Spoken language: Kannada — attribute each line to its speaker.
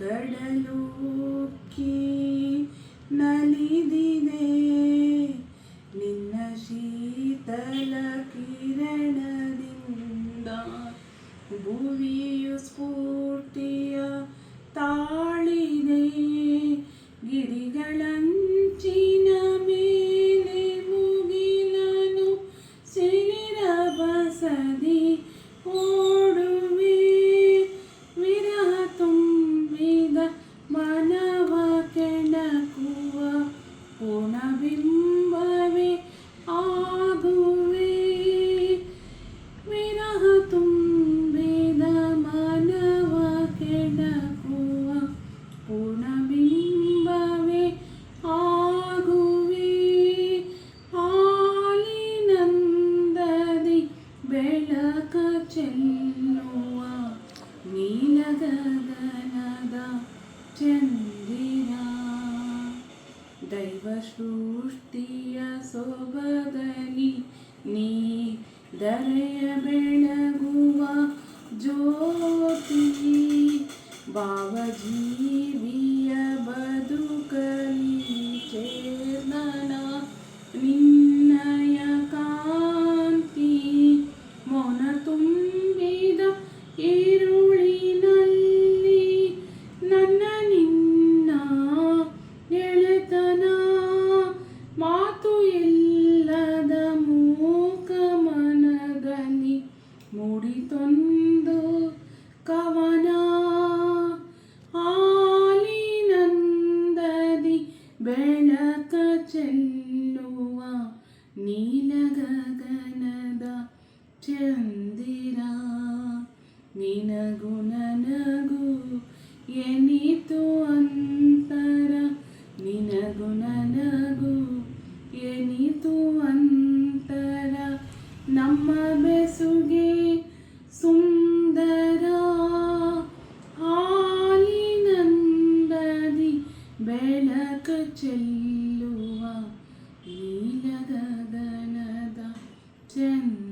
Speaker 1: ಕಡಲು ಉಕ್ಕಿ ನಲಿದಿದೆ ನಿನ್ನ ಶೀತಲ ಕಿರಣದಿಂದ ಭುವಿಯು ಸ್ಫೂರ್ತಿಯ ತಾಳಿದೆ ಗಿರಿಗಳಂಚಿನ ಮೇಲೆ ಮುಗಿಲನು ಸಿರಿರ ಬಸದಿ ಓಡುವೆ ವಿರಹ ತುಂಬಿದ ಮನವ ಕೆಣಕುವ ಪುಣಬಿಂಬವೇ ಆಗುವೆ ವಿರಹ ತುಂಬಿದ ಮನವ ಕೆಣಕುವ ಪುಣಬಿಂಬವೇ ಆಗುವೆ ಹಾಲಿನಂದದಿ ಬೆಳಕ ಚೆಲ್ಲುವ ನೀಲಗಗನದ ಚಂದಿರ ದೈವ ಸೃಷ್ಟಿಯ ಸೊಬಗಲಿ ನೀ ಧರೆಯ ಬೆಳಗುವ ಜ್ಯೋತಿ ಭಾವಜೀವಿಯ ಬದುಕಲಿ ಚೇತನ ನಿನ್ನಯ ಕಾಂತಿ ಮೌನ ತುಂಬಿದ ಈರುಳಿನಲ್ಲಿ ನನ್ನ ನಿನ್ನ ಗೆಳೆತನ ಮಾತು ಇಲ್ಲದ ಮೂಕ ಮನದಲ್ಲಿ ಮೂಡಿತೊಂದು ಕವನ ಹಾಲಿನಂದದಿ ಬೆಳಕ ಚೆಲ್ಲುವ ನೀಲಗಗನದ ಚಂದಿರ ನಿನಗೂ ನನಗೂ ಎನಿತು ಅಂತರ ನಿನಗೂ ನನಗೂ ಎನಿತು ಅಂತರ ನಮ್ಮ ಬೆಸುಗೆ ಸುಂದರ ಹಾಲಿನಂದದಿ ಬೆಳಕ ಚೆಲ್ಲುವ ನೀಲಗಗನದ ಚಂದ್ರ